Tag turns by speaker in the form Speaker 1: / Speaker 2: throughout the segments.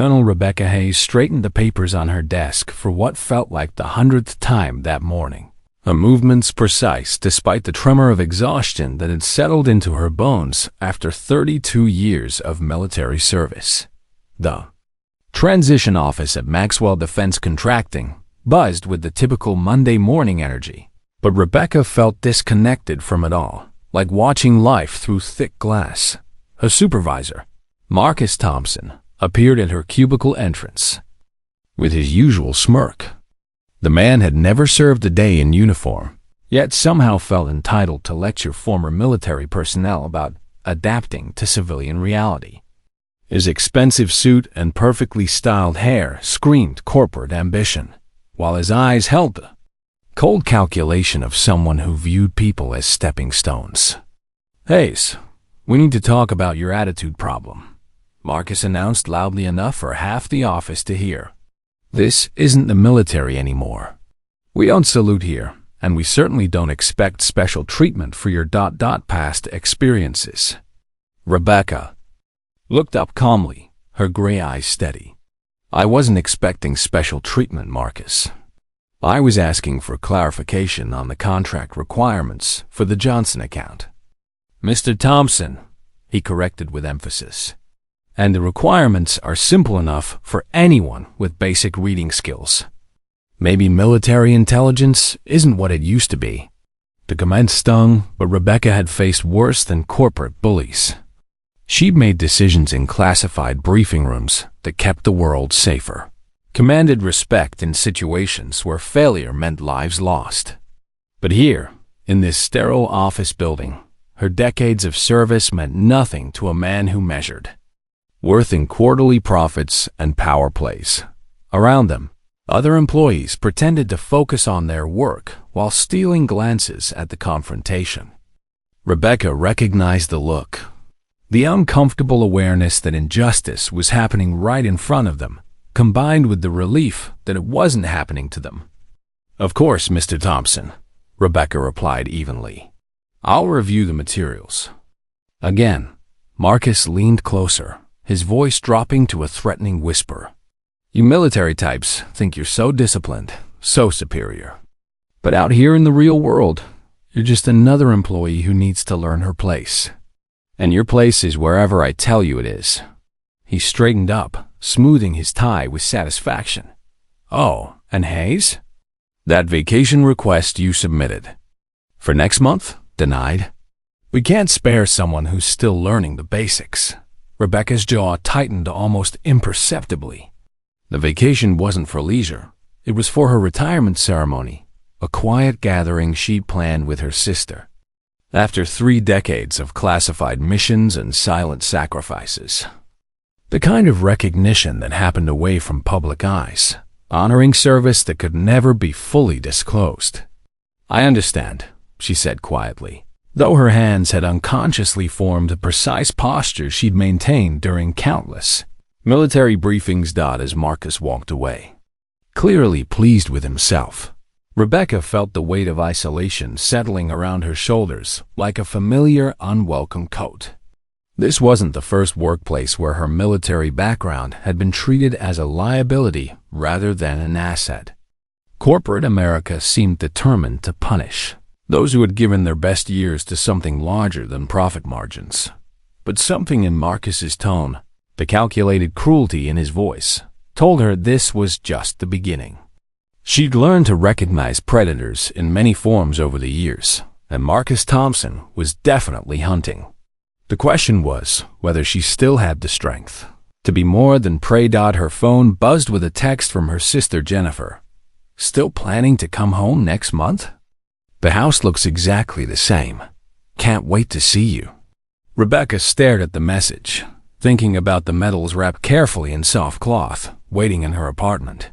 Speaker 1: Colonel Rebecca Hayes straightened the papers on her desk for what felt like the 100th time that morning. Her movements precise despite the tremor of exhaustion that had settled into her bones after 32 years of military service. The transition office at Maxwell Defense Contracting buzzed with the typical Monday morning energy, but Rebecca felt disconnected from it all, like watching life through thick glass. Her supervisor, Marcus Thompson, appeared at her cubicle entrance with his usual smirk. The man had never served a day in uniform, yet somehow felt entitled to lecture former military personnel about adapting to civilian reality. His expensive suit and perfectly styled hair screamed corporate ambition, while his eyes held the cold calculation of someone who viewed people as stepping stones. "Hayes, we need to talk about your attitude problem," Marcus announced loudly enough for half the office to hear. "This isn't the military anymore. We don't salute here, and we certainly don't expect special treatment for your past experiences." Rebecca looked up calmly, her gray eyes steady. "I wasn't expecting special treatment, Marcus. I was asking for clarification on the contract requirements for the Johnson account." "Mr. Thompson," he corrected with emphasis. "And the requirements are simple enough for anyone with basic reading skills. Maybe military intelligence isn't what it used to be." The comment stung, but Rebecca had faced worse than corporate bullies. She'd made decisions in classified briefing rooms that kept the world safer, commanded respect in situations where failure meant lives lost. But here, in this sterile office building, her decades of service meant nothing to a man who measured worth in quarterly profits and power plays. Around them, other employees pretended to focus on their work while stealing glances at the confrontation. Rebecca recognized the look, the uncomfortable awareness that injustice was happening right in front of them, combined with the relief that it wasn't happening to them. "Of course, Mr. Thompson," Rebecca replied evenly. "I'll review the materials." Again, Marcus leaned closer, his voice dropping to a threatening whisper. "You military types think you're so disciplined, so superior. But out here in the real world, you're just another employee who needs to learn her place. And your place is wherever I tell you it is." He straightened up, smoothing his tie with satisfaction. "Oh, and Hayes? That vacation request you submitted for next month? Denied? We can't spare someone who's still learning the basics." Rebecca's jaw tightened almost imperceptibly. The vacation wasn't for leisure. It was for her retirement ceremony, a quiet gathering she'd planned with her sister. After 3 decades of classified missions and silent sacrifices, the kind of recognition that happened away from public eyes, honoring service that could never be fully disclosed. "I understand," she said quietly, though her hands had unconsciously formed the precise posture she'd maintained during countless military briefings. As Marcus walked away, clearly pleased with himself, Rebecca felt the weight of isolation settling around her shoulders like a familiar, unwelcome coat. This wasn't the first workplace where her military background had been treated as a liability rather than an asset. Corporate America seemed determined to punish those who had given their best years to something larger than profit margins. But something in Marcus's tone, the calculated cruelty in his voice, told her this was just the beginning. She'd learned to recognize predators in many forms over the years, and Marcus Thompson was definitely hunting. The question was whether she still had the strength to be more than prey. Her phone buzzed with a text from her sister Jennifer. "Still planning to come home next month? The house looks exactly the same. Can't wait to see you." Rebecca stared at the message, thinking about the medals wrapped carefully in soft cloth, waiting in her apartment.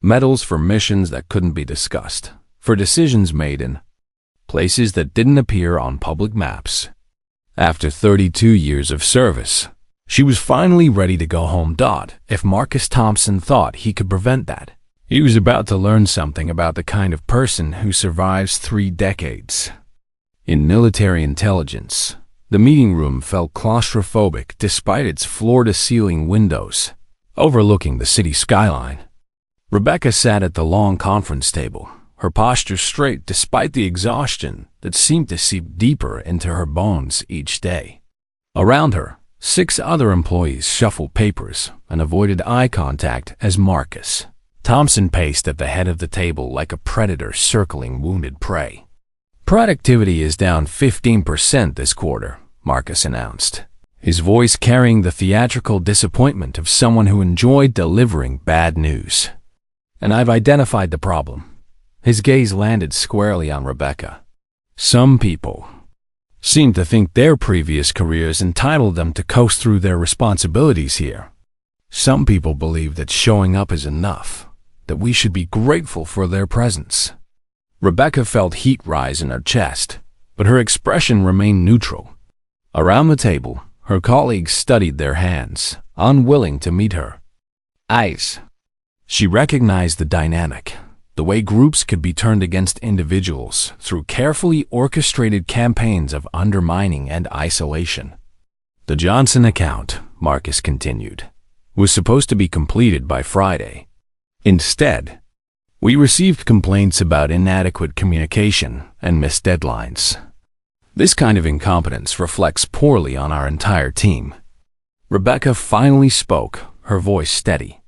Speaker 1: Medals for missions that couldn't be discussed, for decisions made in places that didn't appear on public maps. After 32 years of service, she was finally ready to go home. If Marcus Thompson thought he could prevent that, he was about to learn something about the kind of person who survives 3 decades. In military intelligence, the meeting room felt claustrophobic despite its floor-to-ceiling windows. overlooking the city skyline. Rebecca sat at the long conference table, her posture straight despite the exhaustion that seemed to seep deeper into her bones each day. Around her, 6 other employees shuffled papers and avoided eye contact as Marcus Thompson paced at the head of the table like a predator circling wounded prey. "Productivity is down 15% this quarter," Marcus announced, his voice carrying the theatrical disappointment of someone who enjoyed delivering bad news. "And I've identified the problem." His gaze landed squarely on Rebecca. "Some people seem to think their previous careers entitled them to coast through their responsibilities here. Some people believe that showing up is enough, that we should be grateful for their presence." Rebecca felt heat rise in her chest, but her expression remained neutral. Around the table, her colleagues studied their hands, unwilling to meet her eyes. She recognized the dynamic, the way groups could be turned against individuals through carefully orchestrated campaigns of undermining and isolation. "The Johnson account," Marcus continued, "was supposed to be completed by Friday. Instead, we received complaints about inadequate communication and missed deadlines. This kind of incompetence reflects poorly on our entire team." Rebecca finally spoke, her voice steady.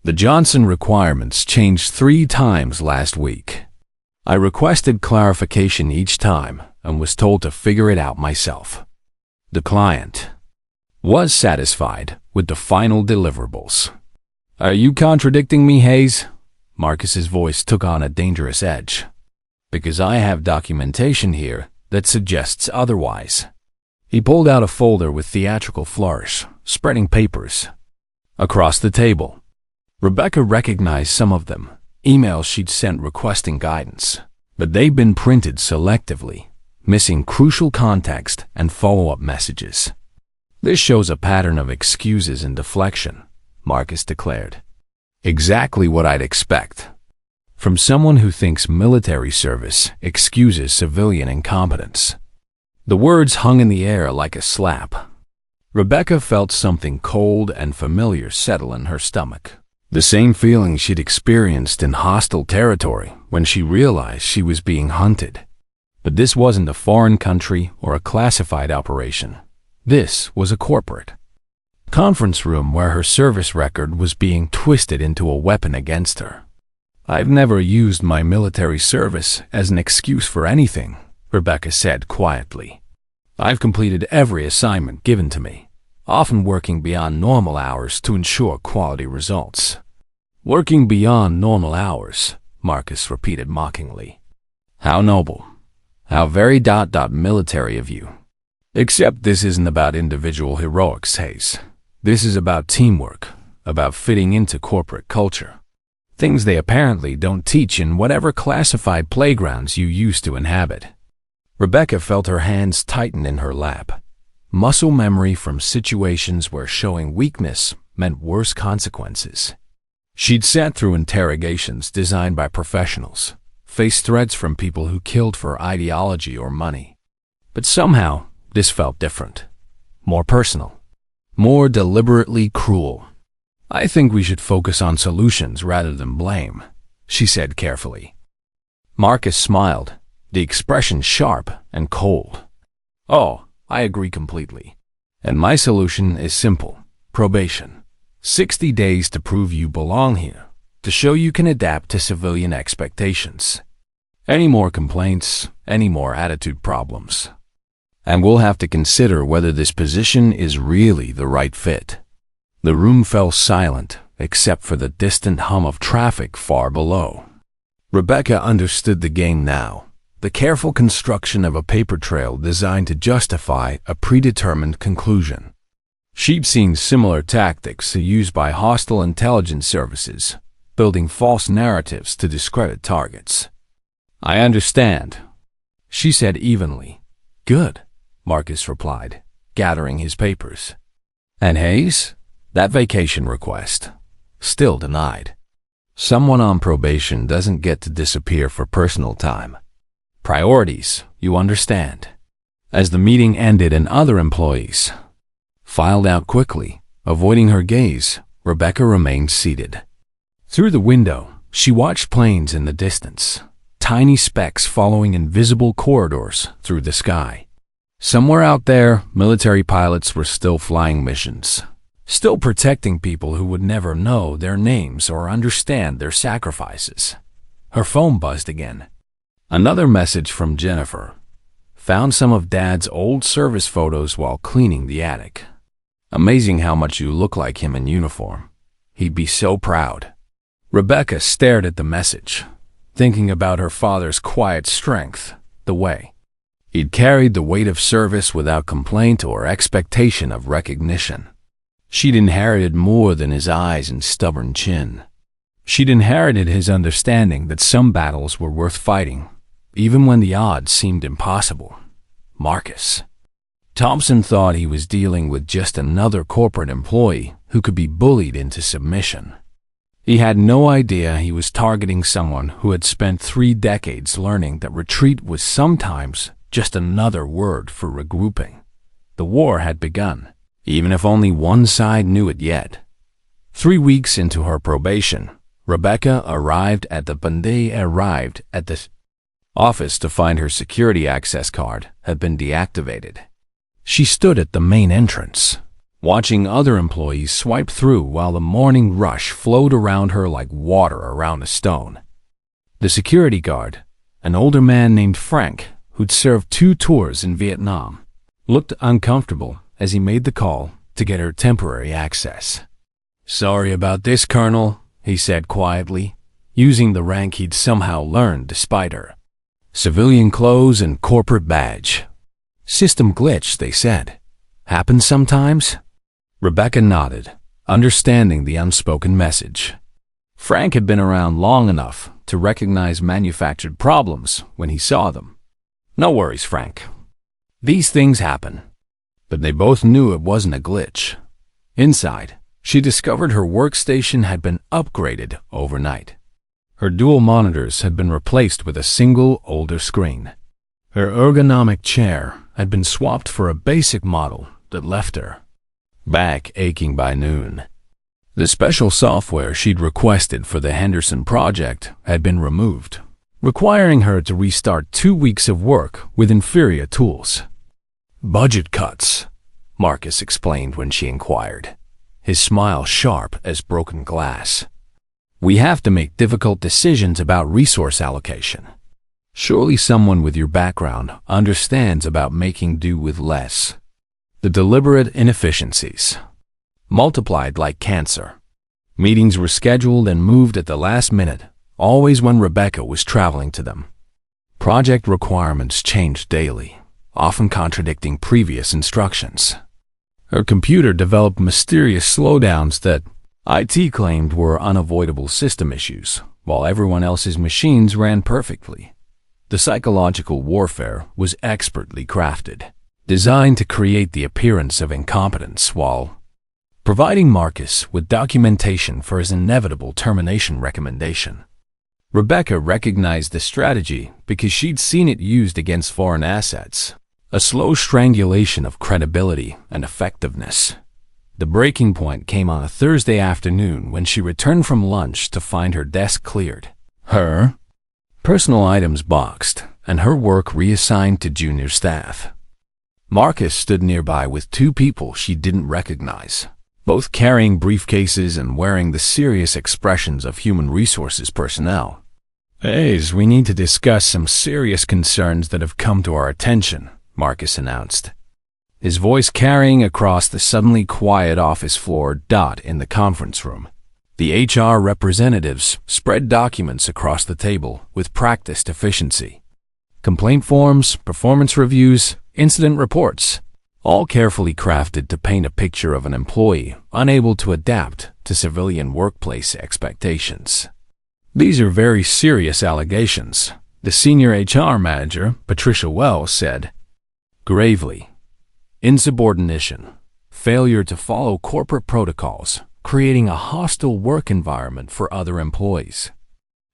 Speaker 1: "The Johnson requirements changed 3 times last week. I requested clarification each time and was told to figure it out myself. The client was satisfied with the final deliverables." "Are you contradicting me, Hayes?" Marcus's voice took on a dangerous edge. "Because I have documentation here that suggests otherwise." He pulled out a folder with theatrical flourish, spreading papers across the table. Rebecca recognized some of them, emails she'd sent requesting guidance, but they'd been printed selectively, missing crucial context and follow-up messages. "This shows a pattern of excuses and deflection," Marcus declared. "Exactly what I'd expect from someone who thinks military service excuses civilian incompetence." The words hung in the air like a slap. Rebecca felt something cold and familiar settle in her stomach. The same feeling she'd experienced in hostile territory when she realized she was being hunted. But this wasn't a foreign country or a classified operation. This was a corporate conference room where her service record was being twisted into a weapon against her. "I've never used my military service as an excuse for anything," Rebecca said quietly. "I've completed every assignment given to me, often working beyond normal hours to ensure quality results." "Working beyond normal hours," Marcus repeated mockingly. "How noble. How very military of you. Except this isn't about individual heroics, Hayes. This is about teamwork, about fitting into corporate culture. Things they apparently don't teach in whatever classified playgrounds you used to inhabit." Rebecca felt her hands tighten in her lap, muscle memory from situations where showing weakness meant worse consequences. She'd sat through interrogations designed by professionals, faced threats from people who killed for ideology or money. But somehow, this felt different, more personal, more deliberately cruel. "I think we should focus on solutions rather than blame," she said carefully. Marcus smiled, the expression sharp and cold. "Oh, I agree completely. And my solution is simple: probation. 60 days to prove you belong here, to show you can adapt to civilian expectations. Any more complaints, any more attitude problems, and we'll have to consider whether this position is really the right fit." The room fell silent, except for the distant hum of traffic far below. Rebecca understood the game now, the careful construction of a paper trail designed to justify a predetermined conclusion. She'd seen similar tactics used by hostile intelligence services, building false narratives to discredit targets. "I understand," she said evenly. "Good," Marcus replied, gathering his papers. "And Hayes? That vacation request, still denied. Someone on probation doesn't get to disappear for personal time. Priorities, you understand." As the meeting ended and other employees filed out quickly, avoiding her gaze, Rebecca remained seated. Through the window, she watched planes in the distance, tiny specks following invisible corridors through the sky. Somewhere out there, military pilots were still flying missions, still protecting people who would never know their names or understand their sacrifices. Her phone buzzed again. Another message from Jennifer. Found some of Dad's old service photos while cleaning the attic. Amazing how much you look like him in uniform. He'd be so proud. Rebecca stared at the message, thinking about her father's quiet strength, the way he'd carried the weight of service without complaint or expectation of recognition. She'd inherited more than his eyes and stubborn chin. She'd inherited his understanding that some battles were worth fighting, even when the odds seemed impossible. Marcus. Thompson thought he was dealing with just another corporate employee who could be bullied into submission. He had no idea he was targeting someone who had spent 3 decades learning that retreat was sometimes just another word for regrouping. The war had begun, even if only one side knew it yet. 3 weeks into her probation, Rebecca arrived at the office to find her security access card had been deactivated. She stood at the main entrance, watching other employees swipe through while the morning rush flowed around her like water around a stone. The security guard, an older man named Frank, who'd served 2 tours in Vietnam, looked uncomfortable as he made the call to get her temporary access. "Sorry about this, Colonel," he said quietly, using the rank he'd somehow learned despite her civilian clothes and corporate badge. "System glitch," they said. "Happens sometimes?" Rebecca nodded, understanding the unspoken message. Frank had been around long enough to recognize manufactured problems when he saw them. "No worries, Frank. These things happen." But they both knew it wasn't a glitch. Inside, she discovered her workstation had been upgraded overnight. Her dual monitors had been replaced with a single, older screen. Her ergonomic chair had been swapped for a basic model that left her back aching by noon. The special software she'd requested for the Henderson project had been removed, requiring her to restart 2 weeks of work with inferior tools. "Budget cuts," Marcus explained when she inquired, his smile sharp as broken glass. "We have to make difficult decisions about resource allocation. Surely someone with your background understands about making do with less." The deliberate inefficiencies multiplied like cancer. Meetings were scheduled and moved at the last minute, always when Rebecca was traveling to them. Project requirements changed daily, often contradicting previous instructions. Her computer developed mysterious slowdowns that IT claimed were unavoidable system issues, while everyone else's machines ran perfectly. The psychological warfare was expertly crafted, designed to create the appearance of incompetence while providing Marcus with documentation for his inevitable termination recommendation. Rebecca recognized the strategy because she'd seen it used against foreign assets, a slow strangulation of credibility and effectiveness. The breaking point came on a Thursday afternoon when she returned from lunch to find her desk cleared, her personal items boxed, and her work reassigned to junior staff. Marcus stood nearby with 2 people she didn't recognize, both carrying briefcases and wearing the serious expressions of human resources personnel. "Hayes, we need to discuss some serious concerns that have come to our attention," Marcus announced, his voice carrying across the suddenly quiet office floor. In the conference room, the HR representatives spread documents across the table with practiced efficiency. Complaint forms, performance reviews, incident reports, all carefully crafted to paint a picture of an employee unable to adapt to civilian workplace expectations. "These are very serious allegations," the senior HR manager, Patricia Wells, said gravely. "Insubordination, failure to follow corporate protocols, creating a hostile work environment for other employees."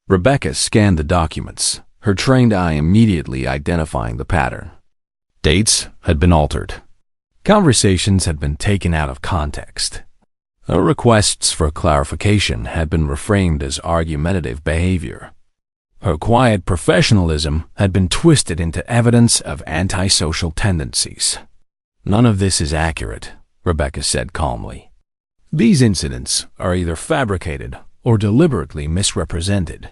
Speaker 1: Rebecca scanned the documents, her trained eye immediately identifying the pattern. Dates had been altered. Conversations had been taken out of context. Her requests for clarification had been reframed as argumentative behavior. Her quiet professionalism had been twisted into evidence of antisocial tendencies. "None of this is accurate," Rebecca said calmly. "These incidents are either fabricated or deliberately misrepresented."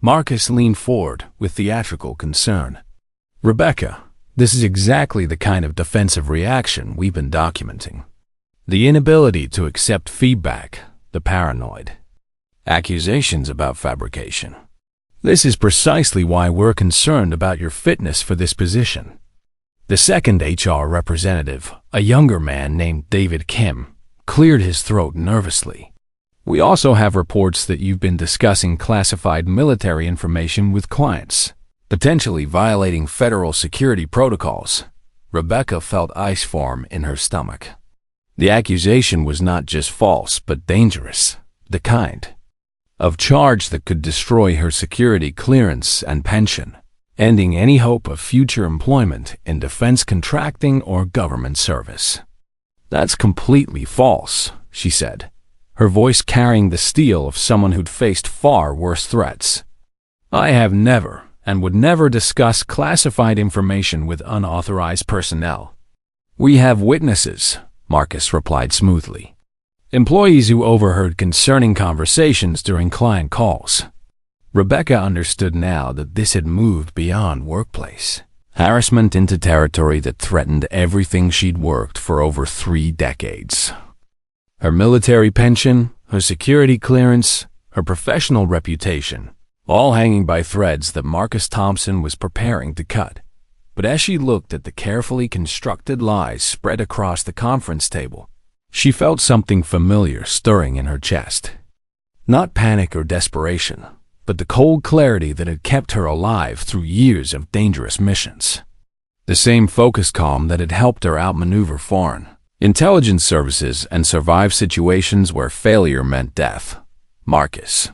Speaker 1: Marcus leaned forward with theatrical concern. "Rebecca, this is exactly the kind of defensive reaction we've been documenting. The inability to accept feedback, the paranoid. Accusations about fabrication. This is precisely why we're concerned about your fitness for this position." The second HR representative, a younger man named David Kim, cleared his throat nervously. "We also have reports that you've been discussing classified military information with clients, potentially violating federal security protocols." Rebecca felt ice form in her stomach. The accusation was not just false, but dangerous, the kind of charge that could destroy her security clearance and pension, ending any hope of future employment in defense contracting or government service. "That's completely false," she said, her voice carrying the steel of someone who'd faced far worse threats. "I have never and would never discuss classified information with unauthorized personnel." "We have witnesses," Marcus replied smoothly. "Employees who overheard concerning conversations during client calls." Rebecca understood now that this had moved beyond workplace harassment into territory that threatened everything she'd worked for over 3 decades. Her military pension, her security clearance, her professional reputation, all hanging by threads that Marcus Thompson was preparing to cut. But as she looked at the carefully constructed lies spread across the conference table, she felt something familiar stirring in her chest. Not panic or desperation, but the cold clarity that had kept her alive through years of dangerous missions. The same focused calm that had helped her outmaneuver foreign intelligence services and survive situations where failure meant death. Marcus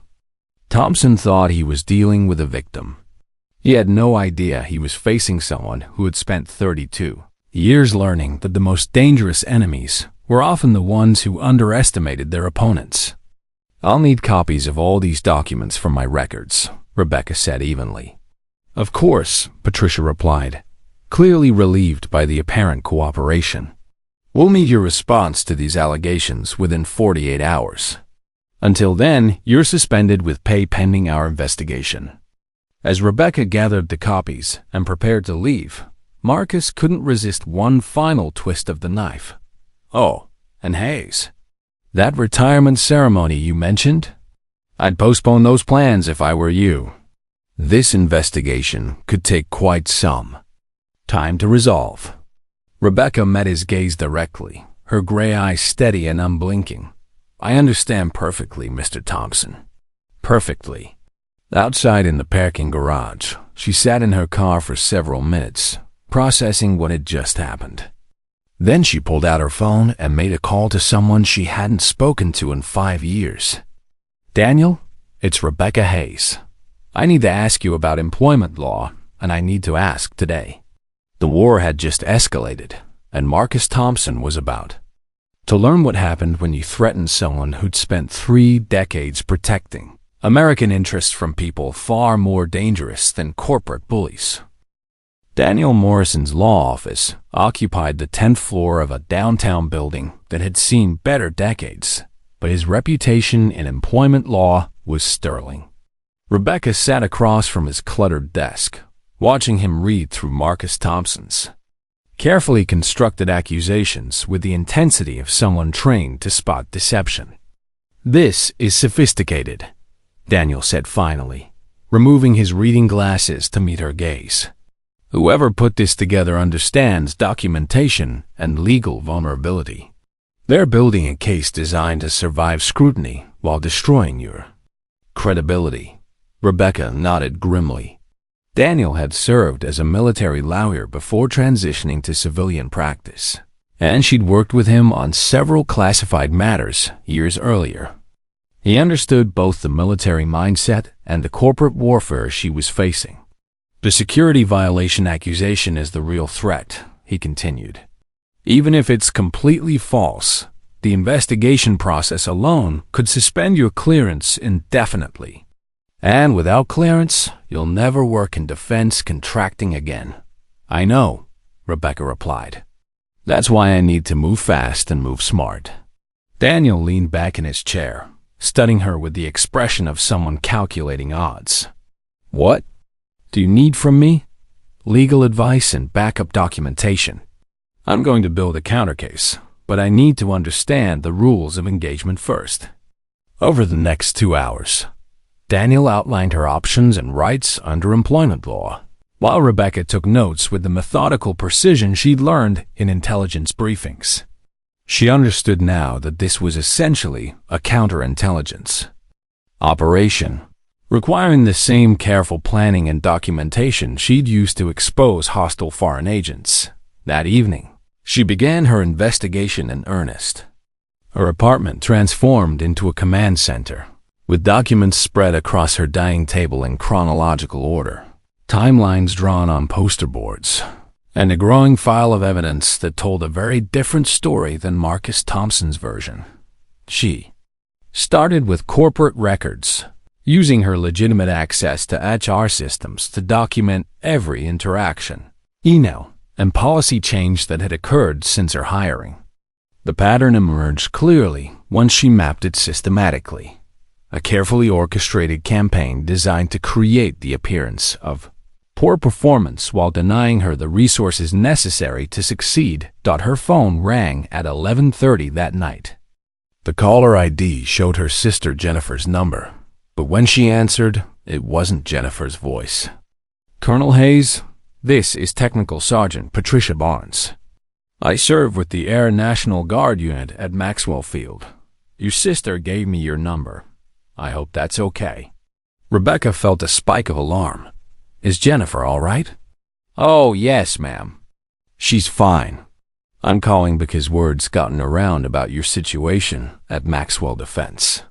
Speaker 1: Thompson thought he was dealing with a victim. He had no idea he was facing someone who had spent 32 years learning that the most dangerous enemies were often the ones who underestimated their opponents. "I'll need copies of all these documents from my records," Rebecca said evenly. "Of course," Patricia replied, clearly relieved by the apparent cooperation. "We'll need your response to these allegations within 48 hours. Until then, you're suspended with pay pending our investigation." As Rebecca gathered the copies and prepared to leave, Marcus couldn't resist one final twist of the knife. "Oh, and Hayes, that retirement ceremony you mentioned? I'd postpone those plans if I were you. This investigation could take quite some time to resolve." Rebecca met his gaze directly, her gray eyes steady and unblinking. "I understand perfectly, Mr. Thompson. Perfectly." Outside in the parking garage, she sat in her car for several minutes, processing what had just happened. Then she pulled out her phone and made a call to someone she hadn't spoken to in 5 years. "Daniel, it's Rebecca Hayes. I need to ask you about employment law, and I need to ask today." The war had just escalated, and Marcus Thompson was about to learn what happened when you threatened someone who'd spent 3 decades protecting American interests from people far more dangerous than corporate bullies. Daniel Morrison's law office occupied the 10th floor of a downtown building that had seen better decades, but his reputation in employment law was sterling. Rebecca sat across from his cluttered desk, watching him read through Marcus Thompson's carefully constructed accusations with the intensity of someone trained to spot deception. "This is sophisticated," Daniel said finally, removing his reading glasses to meet her gaze. "Whoever put this together understands documentation and legal vulnerability. They're building a case designed to survive scrutiny while destroying your credibility." Rebecca nodded grimly. Daniel had served as a military lawyer before transitioning to civilian practice, and she'd worked with him on several classified matters years earlier. He understood both the military mindset and the corporate warfare she was facing. "The security violation accusation is the real threat," he continued. "Even if it's completely false, the investigation process alone could suspend your clearance indefinitely. And without clearance, you'll never work in defense contracting again. I know, Rebecca replied. That's why I need to move fast and move smart. Daniel leaned back in his chair, studying her with the expression of someone calculating odds. What do you need from me? Legal advice and backup documentation. I'm going to build a countercase, but I need to understand the rules of engagement first. Over the next 2 hours, Daniel outlined her options and rights under employment law, while Rebecca took notes with the methodical precision she'd learned in intelligence briefings. She understood now that this was essentially a counterintelligence operation, requiring the same careful planning and documentation she'd used to expose hostile foreign agents. That evening, she began her investigation in earnest. Her apartment transformed into a command center, with documents spread across her dining table in chronological order, timelines drawn on poster boards, and a growing file of evidence that told a very different story than Marcus Thompson's version. She started with corporate records, using her legitimate access to HR systems to document every interaction, email, and policy change that had occurred since her hiring. The pattern emerged clearly once she mapped it systematically. A carefully orchestrated campaign designed to create the appearance of poor performance while denying her the resources necessary to succeed. Her phone rang at 11:30 that night. The caller ID showed her sister Jennifer's number, but when she answered, it wasn't Jennifer's voice. Colonel Hayes, this is Technical Sergeant Patricia Barnes. I serve with the Air National Guard unit at Maxwell Field. Your sister gave me your number. I hope that's okay. Rebecca felt a spike of alarm. Is Jennifer all right? Oh, yes, ma'am. She's fine. I'm calling because word's gotten around about your situation at Maxwell Defense.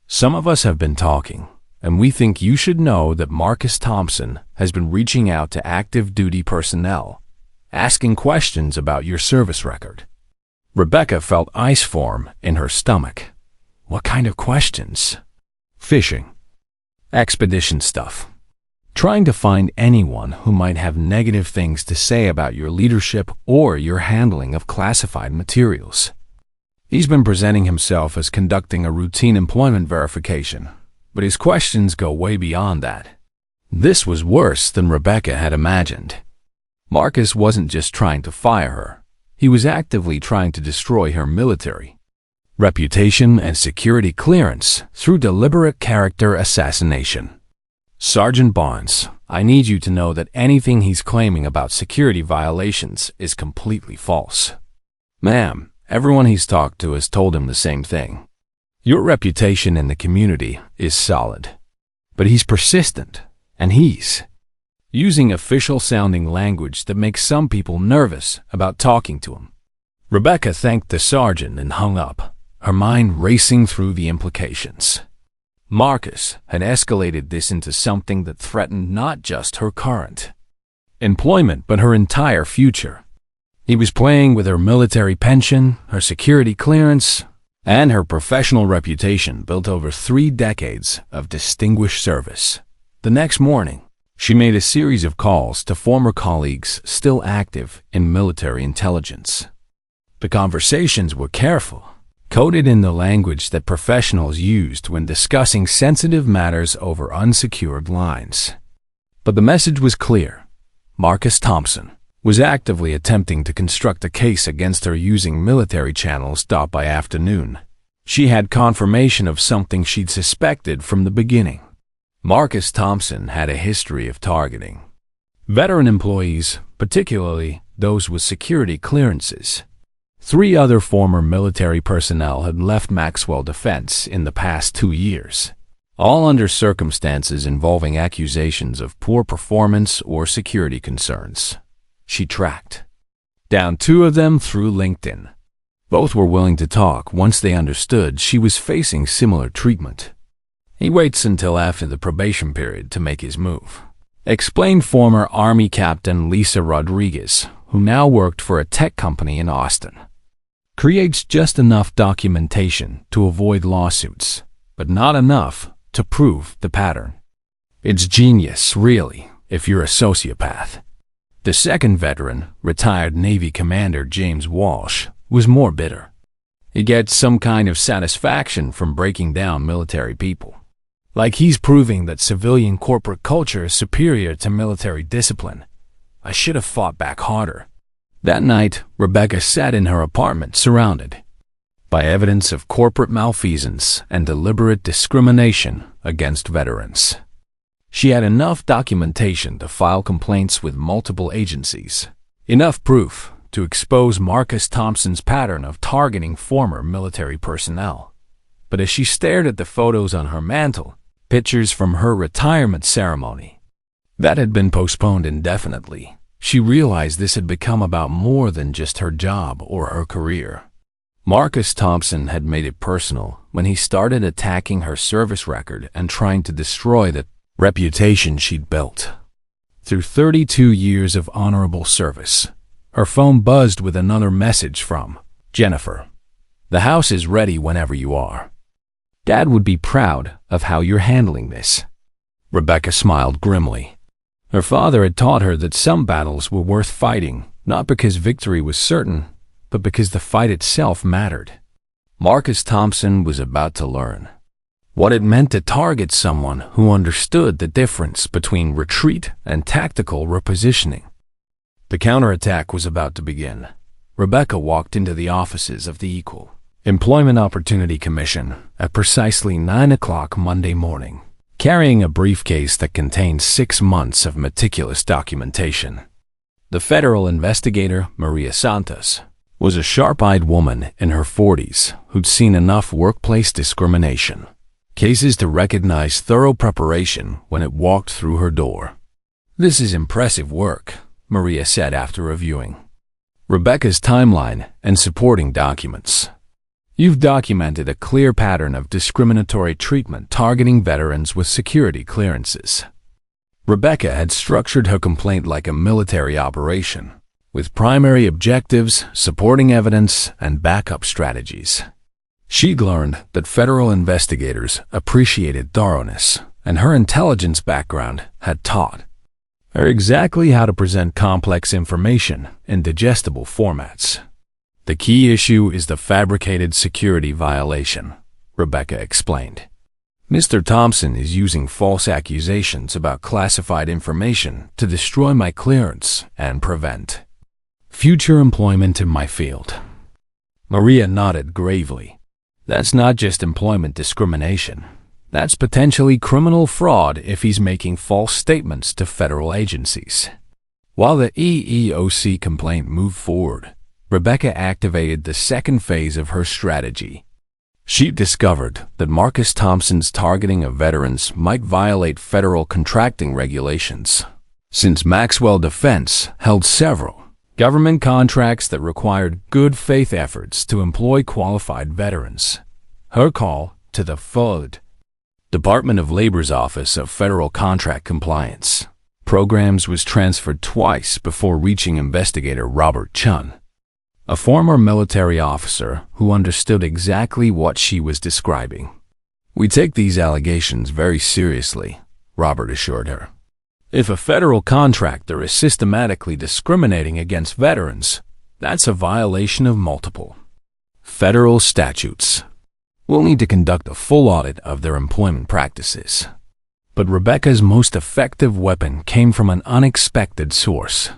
Speaker 1: Some of us have been talking, and we think you should know that Marcus Thompson has been reaching out to active duty personnel, asking questions about your service record. Rebecca felt ice form in her stomach. What kind of questions? Fishing. Expedition stuff. Trying to find anyone who might have negative things to say about your leadership or your handling of classified materials. He's been presenting himself as conducting a routine employment verification, but his questions go way beyond that. This was worse than Rebecca had imagined. Marcus wasn't just trying to fire her. He was actively trying to destroy her military reputation and security clearance through deliberate character assassination. Sergeant Barnes, I need you to know that anything he's claiming about security violations is completely false. Ma'am, everyone he's talked to has told him the same thing. Your reputation in the community is solid, but he's persistent, and he's using official-sounding language that makes some people nervous about talking to him. Rebecca thanked the sergeant and hung up, her mind racing through the implications. Marcus had escalated this into something that threatened not just her current employment but her entire future. He was playing with her military pension, her security clearance, and her professional reputation built over 3 decades of distinguished service. The next morning, she made a series of calls to former colleagues still active in military intelligence. The conversations were careful, coded in the language that professionals used when discussing sensitive matters over unsecured lines. But the message was clear. Marcus Thompson was actively attempting to construct a case against her using military channels. By afternoon, she had confirmation of something she'd suspected from the beginning. Marcus Thompson had a history of targeting veteran employees, particularly those with security clearances. 3 other former military personnel had left Maxwell Defense in the past 2 years, all under circumstances involving accusations of poor performance or security concerns. She tracked down 2 of them through LinkedIn. Both were willing to talk once they understood she was facing similar treatment. He waits until after the probation period to make his move, explained former Army Captain Lisa Rodriguez, who now worked for a tech company in Austin. creates just enough documentation to avoid lawsuits, but not enough to prove the pattern. It's genius, really, if you're a sociopath. The second veteran, retired Navy Commander James Walsh, was more bitter. He gets some kind of satisfaction from breaking down military people. Like he's proving that civilian corporate culture is superior to military discipline. I should have fought back harder. That night, Rebecca sat in her apartment surrounded by evidence of corporate malfeasance and deliberate discrimination against veterans. She had enough documentation to file complaints with multiple agencies, enough proof to expose Marcus Thompson's pattern of targeting former military personnel. But as she stared at the photos on her mantle, pictures from her retirement ceremony that had been postponed indefinitely, she realized this had become about more than just her job or her career. Marcus Thompson had made it personal when he started attacking her service record and trying to destroy the reputation she'd built. Through 32 years of honorable service, her phone buzzed with another message from Jennifer. The house is ready whenever you are. Dad would be proud of how you're handling this. Rebecca smiled grimly. Her father had taught her that some battles were worth fighting, not because victory was certain, but because the fight itself mattered. Marcus Thompson was about to learn what it meant to target someone who understood the difference between retreat and tactical repositioning. The counterattack was about to begin. Rebecca walked into the offices of the Equal Employment Opportunity Commission at precisely 9 o'clock Monday morning, carrying a briefcase that contained 6 months of meticulous documentation. The federal investigator, Maria Santos, was a sharp-eyed woman in her 40s who'd seen enough workplace discrimination cases to recognize thorough preparation when it walked through her door. "This is impressive work," Maria said after reviewing Rebecca's timeline and supporting documents. "You've documented a clear pattern of discriminatory treatment targeting veterans with security clearances." Rebecca had structured her complaint like a military operation, with primary objectives, supporting evidence, and backup strategies. She'd learned that federal investigators appreciated thoroughness, and her intelligence background had taught her exactly how to present complex information in digestible formats. "The key issue is the fabricated security violation," Rebecca explained. "Mr. Thompson is using false accusations about classified information to destroy my clearance and prevent future employment in my field." Maria nodded gravely. "That's not just employment discrimination. That's potentially criminal fraud if he's making false statements to federal agencies." While the EEOC complaint moved forward, Rebecca activated the second phase of her strategy. She discovered that Marcus Thompson's targeting of veterans might violate federal contracting regulations, since Maxwell Defense held several government contracts that required good faith efforts to employ qualified veterans. Her call to the FOD, Department of Labor's Office of Federal Contract Compliance Programs, was transferred twice before reaching investigator Robert Chun, a former military officer who understood exactly what she was describing. "We take these allegations very seriously," Robert assured her. "If a federal contractor is systematically discriminating against veterans, that's a violation of multiple federal statutes. We'll need to conduct a full audit of their employment practices." But Rebecca's most effective weapon came from an unexpected source.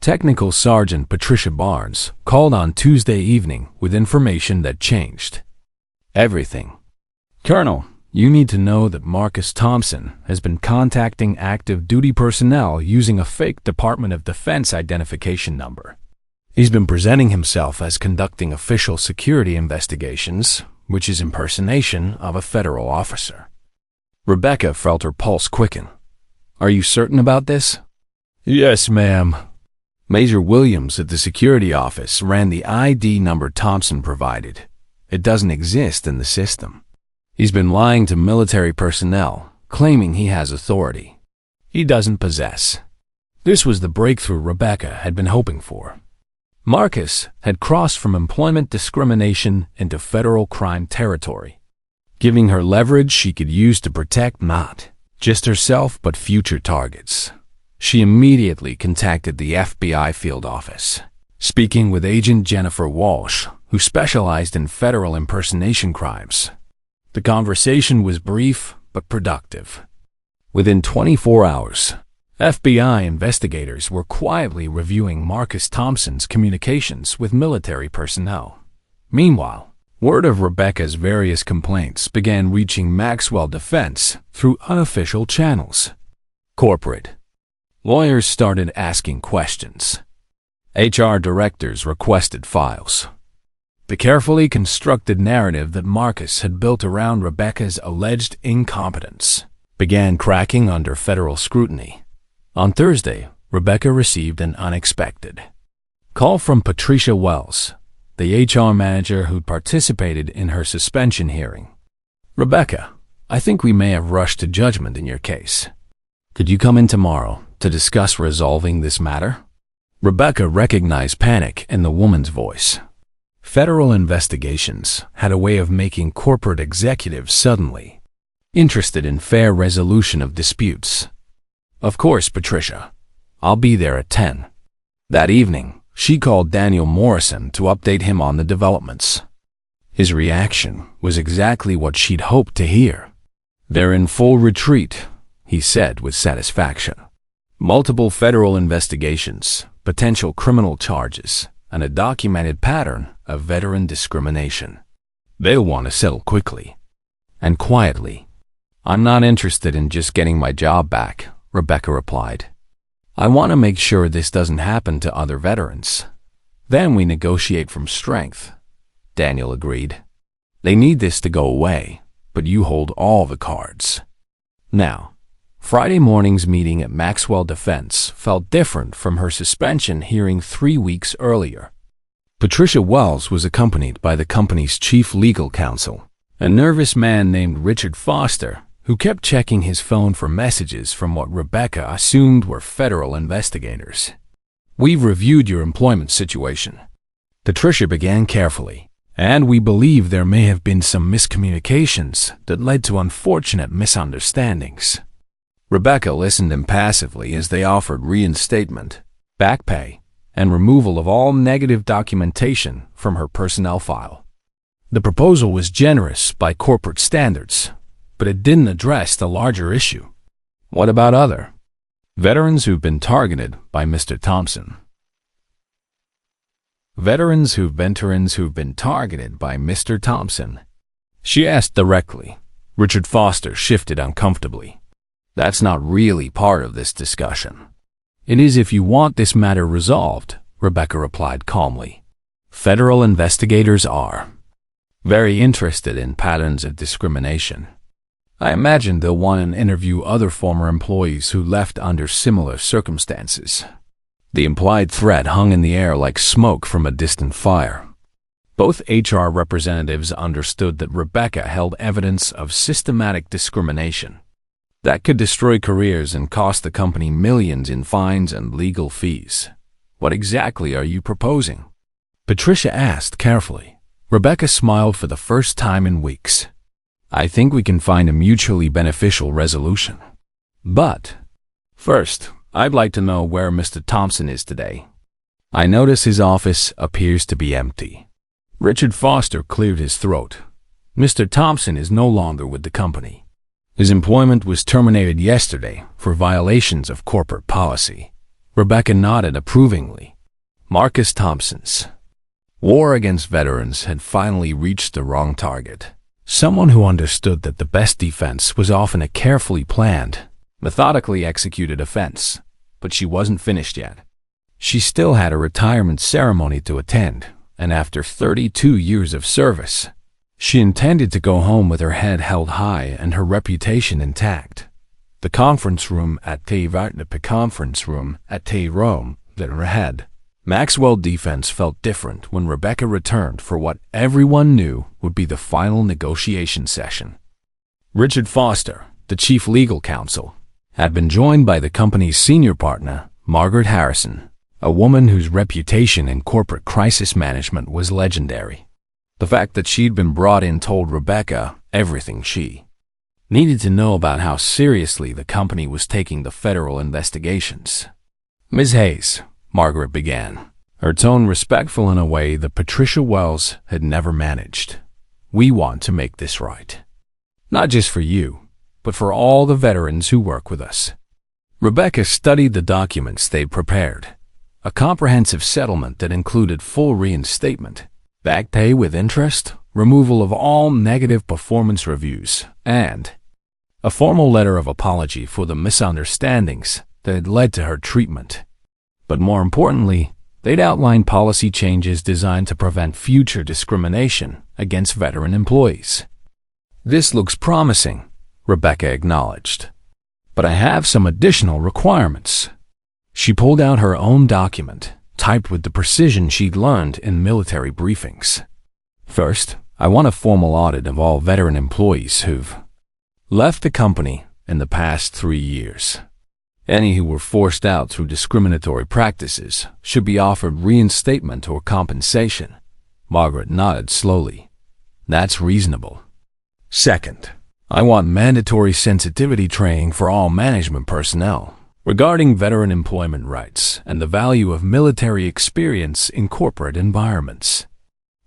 Speaker 1: Technical Sergeant Patricia Barnes called on Tuesday evening with information that changed everything. "Colonel, you need to know that Marcus Thompson has been contacting active duty personnel using a fake Department of Defense identification number. He's been presenting himself as conducting official security investigations, which is impersonation of a federal officer." Rebecca felt her pulse quicken. "Are you certain about this?" "Yes, ma'am." Major Williams at the security office ran the ID number Thompson provided. It doesn't exist in the system. He's been lying to military personnel, claiming he has authority he doesn't possess. This was the breakthrough Rebecca had been hoping for. Marcus had crossed from employment discrimination into federal crime territory, giving her leverage she could use to protect not just herself but future targets. She immediately contacted the FBI field office, speaking with Agent Jennifer Walsh, who specialized in federal impersonation crimes. The conversation was brief but productive. Within 24 hours, FBI investigators were quietly reviewing Marcus Thompson's communications with military personnel. Meanwhile, word of Rebecca's various complaints began reaching Maxwell Defense through unofficial channels. Corporate lawyers started asking questions. HR directors requested files. The carefully constructed narrative that Marcus had built around Rebecca's alleged incompetence began cracking under federal scrutiny. On Thursday, Rebecca received an unexpected call from Patricia Wells, the HR manager who'd participated in her suspension hearing. "Rebecca, I think we may have rushed to judgment in your case. Could you come in tomorrow to discuss resolving this matter?" Rebecca recognized panic in the woman's voice. Federal investigations had a way of making corporate executives suddenly interested in fair resolution of disputes. "Of course, Patricia. I'll be there at 10. That evening, she called Daniel Morrison to update him on the developments. His reaction was exactly what she'd hoped to hear. "They're in full retreat," he said with satisfaction. "Multiple federal investigations, potential criminal charges, and a documented pattern of veteran discrimination. They'll want to settle quickly and quietly." "I'm not interested in just getting my job back," Rebecca replied. "I want to make sure this doesn't happen to other veterans. Then we negotiate from strength," Daniel agreed. "They need this to go away, but you hold all the cards." Now, Friday morning's meeting at Maxwell Defense felt different from her suspension hearing 3 weeks earlier. Patricia Wells was accompanied by the company's chief legal counsel, a nervous man named Richard Foster, who kept checking his phone for messages from what Rebecca assumed were federal investigators. "We've reviewed your employment situation," Patricia began carefully, "and we believe there may have been some miscommunications that led to unfortunate misunderstandings." Rebecca listened impassively as they offered reinstatement, back pay, and removal of all negative documentation from her personnel file. The proposal was generous by corporate standards, but it didn't address the larger issue. What about other veterans who've been targeted by Mr. Thompson? Veterans who've been targeted by Mr. Thompson, she asked directly. Richard Foster shifted uncomfortably. "That's not really part of this discussion." "It is if you want this matter resolved," Rebecca replied calmly. "Federal investigators are very interested in patterns of discrimination. I imagine they'll want to interview other former employees who left under similar circumstances." The implied threat hung in the air like smoke from a distant fire. Both HR representatives understood that Rebecca held evidence of systematic discrimination that could destroy careers and cost the company millions in fines and legal fees. "What exactly are you proposing?" Patricia asked carefully. Rebecca smiled for the first time in weeks. "I think we can find a mutually beneficial resolution. But first, I'd like to know where Mr. Thompson is today. I notice his office appears to be empty." Richard Foster cleared his throat. "Mr. Thompson is no longer with the company. His employment was terminated yesterday for violations of corporate policy." Rebecca nodded approvingly. Marcus Thompson's war against veterans had finally reached the wrong target. Someone who understood that the best defense was often a carefully planned, methodically executed offense. But she wasn't finished yet. She still had a retirement ceremony to attend, and after 32 years of service, she intended to go home with her head held high and her reputation intact. The conference room at Rome that her head. Maxwell Defense felt different when Rebecca returned for what everyone knew would be the final negotiation session. Richard Foster, the chief legal counsel, had been joined by the company's senior partner, Margaret Harrison, a woman whose reputation in corporate crisis management was legendary. The fact that she'd been brought in told Rebecca everything she needed to know about how seriously the company was taking the federal investigations. "Ms. Hayes," Margaret began, her tone respectful in a way that Patricia Wells had never managed. "We want to make this right. Not just for you, but for all the veterans who work with us." Rebecca studied the documents they'd prepared. A comprehensive settlement that included full reinstatement, back pay with interest, removal of all negative performance reviews, and a formal letter of apology for the misunderstandings that had led to her treatment. But more importantly, they'd outlined policy changes designed to prevent future discrimination against veteran employees. "This looks promising," Rebecca acknowledged. "But I have some additional requirements." She pulled out her own document, typed with the precision she'd learned in military briefings. "First, I want a formal audit of all veteran employees who've left the company in the past 3 years. Any who were forced out through discriminatory practices should be offered reinstatement or compensation." Margaret nodded slowly. "That's reasonable." "Second, I want mandatory sensitivity training for all management personnel regarding veteran employment rights and the value of military experience in corporate environments."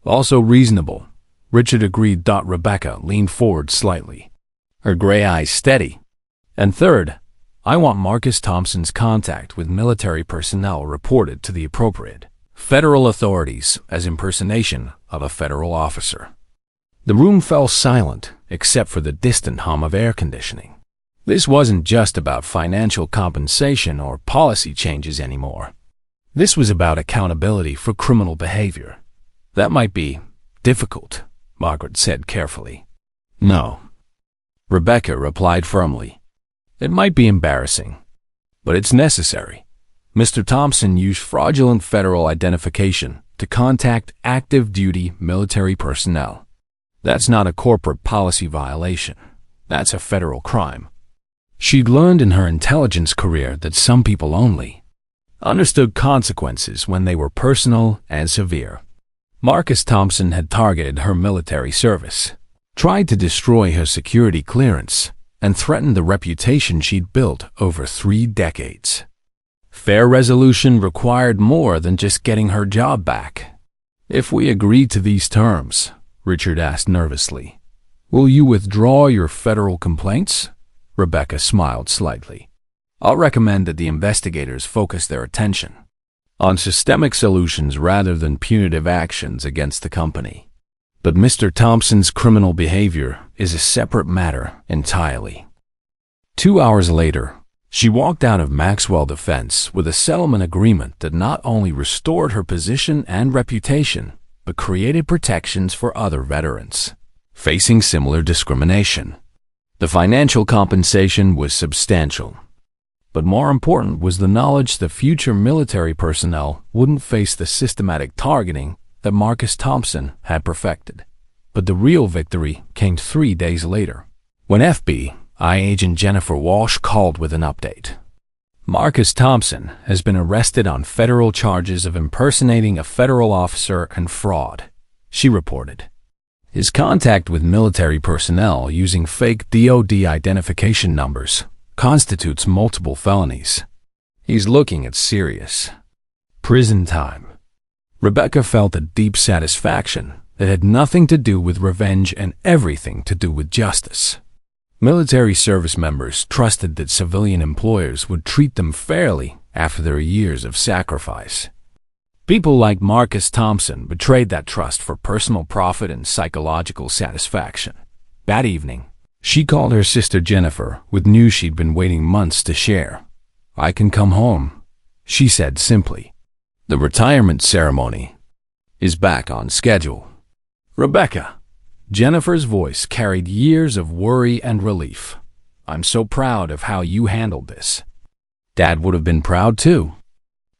Speaker 1: "Also reasonable," Richard agreed. Rebecca leaned forward slightly, her gray eyes steady. "And third, I want Marcus Thompson's contact with military personnel reported to the appropriate federal authorities as impersonation of a federal officer." The room fell silent, except for the distant hum of air conditioning. This wasn't just about financial compensation or policy changes anymore. This was about accountability for criminal behavior. "That might be difficult," Margaret said carefully. "No," Rebecca replied firmly. "It might be embarrassing, but it's necessary. Mr. Thompson used fraudulent federal identification to contact active duty military personnel. That's not a corporate policy violation. That's a federal crime." She'd learned in her intelligence career that some people only understood consequences when they were personal and severe. Marcus Thompson had targeted her military service, tried to destroy her security clearance, and threatened the reputation she'd built over 3 decades. Fair resolution required more than just getting her job back. "If we agree to these terms," Richard asked nervously, "will you withdraw your federal complaints?" Rebecca smiled slightly. "I'll recommend that the investigators focus their attention on systemic solutions rather than punitive actions against the company. But Mr. Thompson's criminal behavior is a separate matter entirely." 2 hours later, she walked out of Maxwell Defense with a settlement agreement that not only restored her position and reputation, but created protections for other veterans facing similar discrimination. The financial compensation was substantial, but more important was the knowledge that future military personnel wouldn't face the systematic targeting that Marcus Thompson had perfected. But the real victory came 3 days later, when FBI agent Jennifer Walsh called with an update. "Marcus Thompson has been arrested on federal charges of impersonating a federal officer and fraud," she reported. "His contact with military personnel using fake DoD identification numbers constitutes multiple felonies. He's looking at serious prison time." Rebecca felt a deep satisfaction that had nothing to do with revenge and everything to do with justice. Military service members trusted that civilian employers would treat them fairly after their years of sacrifice. People like Marcus Thompson betrayed that trust for personal profit and psychological satisfaction. That evening, she called her sister Jennifer with news she'd been waiting months to share. "I can come home," she said simply. "The retirement ceremony is back on schedule." "Rebecca," Jennifer's voice carried years of worry and relief. "I'm so proud of how you handled this." Dad would have been proud too.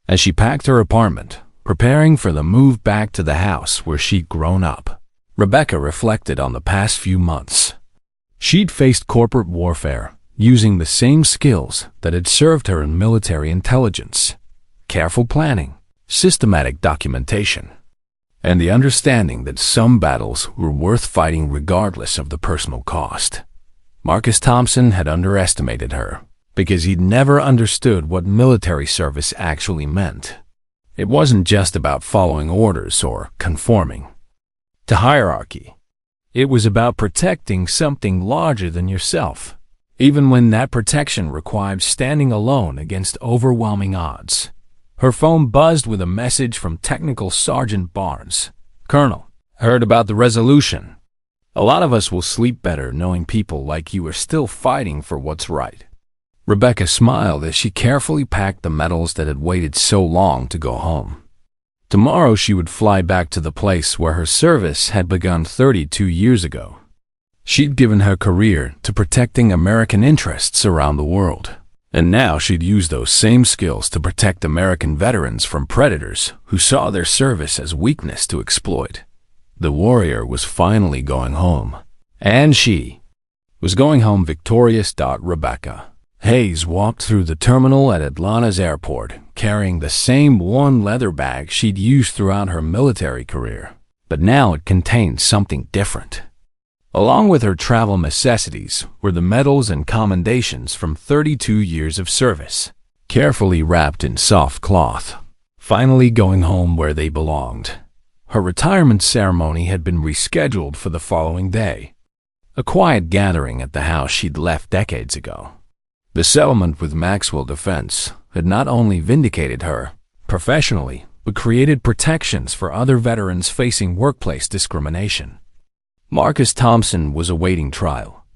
Speaker 1: As she packed her apartment, preparing for the move back to the house where she'd grown up, Rebecca reflected on the past few months. She'd faced corporate warfare using the same skills that had served her in military intelligence: careful planning, systematic documentation, and the understanding that some battles were worth fighting regardless of the personal cost. Marcus Thompson had underestimated her because he'd never understood what military service actually meant. It wasn't just about following orders or conforming to hierarchy. It was about protecting something larger than yourself, even when that protection required standing alone against overwhelming odds. Her phone buzzed with a message from Technical Sergeant Barnes. "Colonel, heard about the resolution. A lot of us will sleep better knowing people like you are still fighting for what's right." Rebecca smiled as she carefully packed the medals that had waited so long to go home. Tomorrow she would fly back to the place where her service had begun 32 years ago. She'd given her career to protecting American interests around the world, and now she'd use those same skills to protect American veterans from predators who saw their service as weakness to exploit. The warrior was finally going home, and she was going home victorious. Rebecca Hayes walked through the terminal at Atlanta's airport, carrying the same one leather bag she'd used throughout her military career, but now it contained something different. Along with her travel necessities were the medals and commendations from 32 years of service, carefully wrapped in soft cloth, finally going home where they belonged. Her retirement ceremony had been rescheduled for the following day, a quiet gathering at the house she'd left decades ago. The settlement with Maxwell Defense had not only vindicated her professionally, but created protections for other veterans facing workplace discrimination. Marcus Thompson was awaiting trial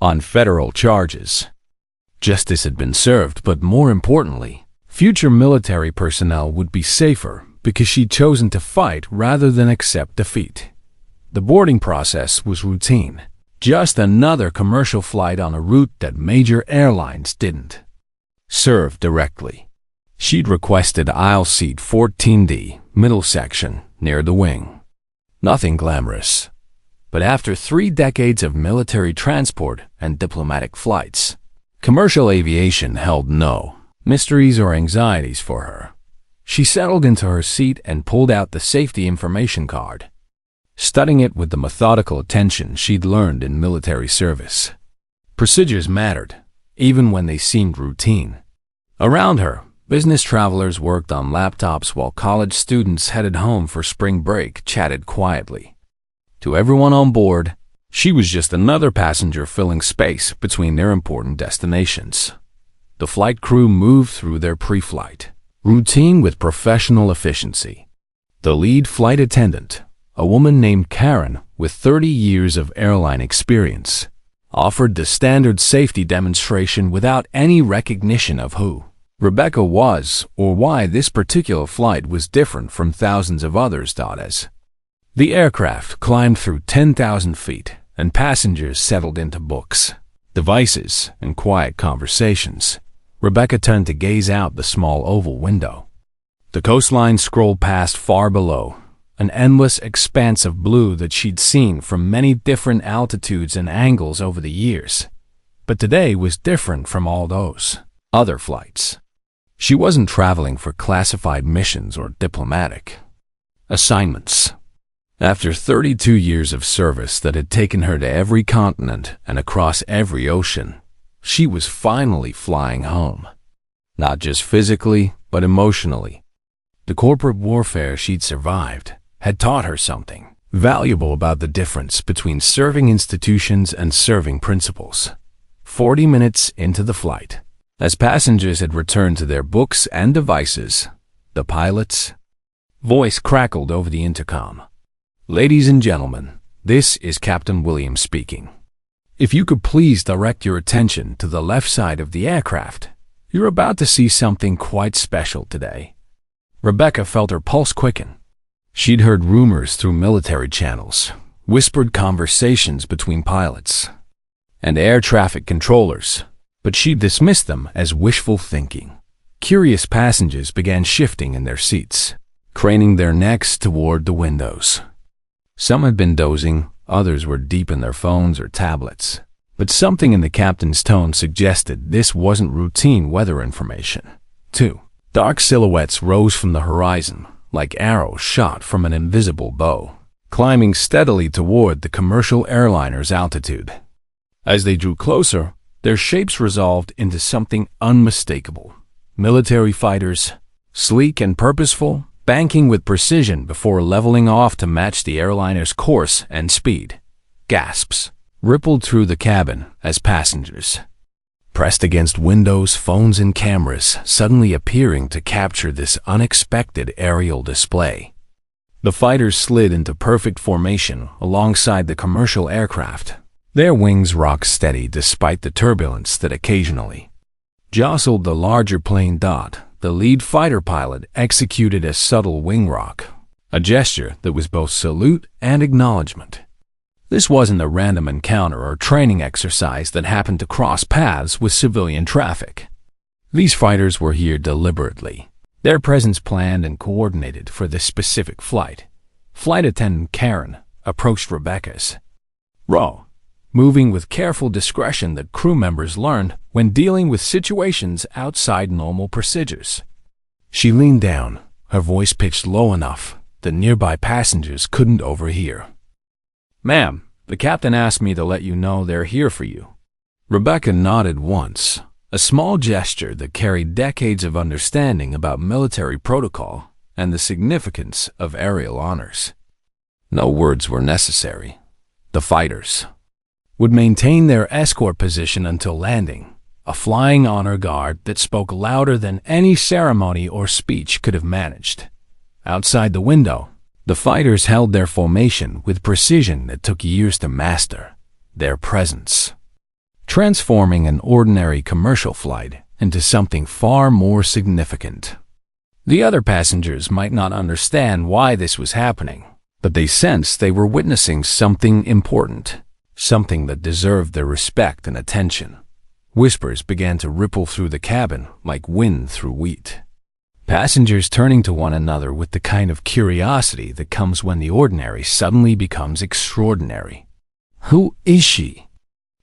Speaker 1: on federal charges. Justice had been served, but more importantly, future military personnel would be safer because she'd chosen to fight rather than accept defeat. The boarding process was routine, just another commercial flight on a route that major airlines didn't serve directly. She'd requested aisle seat 14D, middle section, near the wing. Nothing glamorous. But after 3 decades of military transport and diplomatic flights, commercial aviation held no mysteries or anxieties for her. She settled into her seat and pulled out the safety information card, studying it with the methodical attention she'd learned in military service. Procedures mattered, even when they seemed routine. Around her, business travelers worked on laptops while college students headed home for spring break chatted quietly. To everyone on board, she was just another passenger filling space between their important destinations. The flight crew moved through their pre-flight routine with professional efficiency. The lead flight attendant, a woman named Karen with 30 years of airline experience, offered the standard safety demonstration without any recognition of who Rebecca was or why this particular flight was different from thousands of others. As the aircraft climbed through 10,000 feet and passengers settled into books, devices, and quiet conversations, Rebecca turned to gaze out the small oval window. The coastline scrolled past far below, an endless expanse of blue that she'd seen from many different altitudes and angles over the years. But today was different from all those other flights. She wasn't traveling for classified missions or diplomatic assignments. After 32 years of service that had taken her to every continent and across every ocean, she was finally flying home. Not just physically, but emotionally. The corporate warfare she'd survived had taught her something valuable about the difference between serving institutions and serving principles. 40 minutes into the flight, as passengers had returned to their books and devices, the pilot's voice crackled over the intercom. "Ladies and gentlemen, this is Captain Williams speaking. If you could please direct your attention to the left side of the aircraft, you're about to see something quite special today." Rebecca felt her pulse quicken. She'd heard rumors through military channels, whispered conversations between pilots and air traffic controllers, but she dismissed them as wishful thinking. Curious passengers began shifting in their seats, craning their necks toward the windows. Some had been dozing, others were deep in their phones or tablets, but something in the captain's tone suggested this wasn't routine weather information. 2. Dark silhouettes rose from the horizon, like arrows shot from an invisible bow, climbing steadily toward the commercial airliner's altitude. As they drew closer, their shapes resolved into something unmistakable. Military fighters, sleek and purposeful, banking with precision before leveling off to match the airliner's course and speed. Gasps rippled through the cabin as passengers pressed against windows, phones, and cameras, suddenly appearing to capture this unexpected aerial display. The fighters slid into perfect formation alongside the commercial aircraft, their wings rock steady despite the turbulence that occasionally jostled the larger plane. The lead fighter pilot executed a subtle wing rock, a gesture that was both salute and acknowledgement. This wasn't a random encounter or training exercise that happened to cross paths with civilian traffic. These fighters were here deliberately, their presence planned and coordinated for this specific flight. Flight attendant Karen approached Rebecca's row, moving with careful discretion that crew members learned when dealing with situations outside normal procedures. She leaned down, her voice pitched low enough that nearby passengers couldn't overhear. "Ma'am, the captain asked me to let you know they're here for you." Rebecca nodded once, a small gesture that carried decades of understanding about military protocol and the significance of aerial honors. No words were necessary. The fighters would maintain their escort position until landing, a flying honor guard that spoke louder than any ceremony or speech could have managed. Outside the window, the fighters held their formation with precision that took years to master, their presence transforming an ordinary commercial flight into something far more significant. The other passengers might not understand why this was happening, but they sensed they were witnessing something important, something that deserved their respect and attention. Whispers began to ripple through the cabin like wind through wheat. Passengers turning to one another with the kind of curiosity that comes when the ordinary suddenly becomes extraordinary. "Who is she?"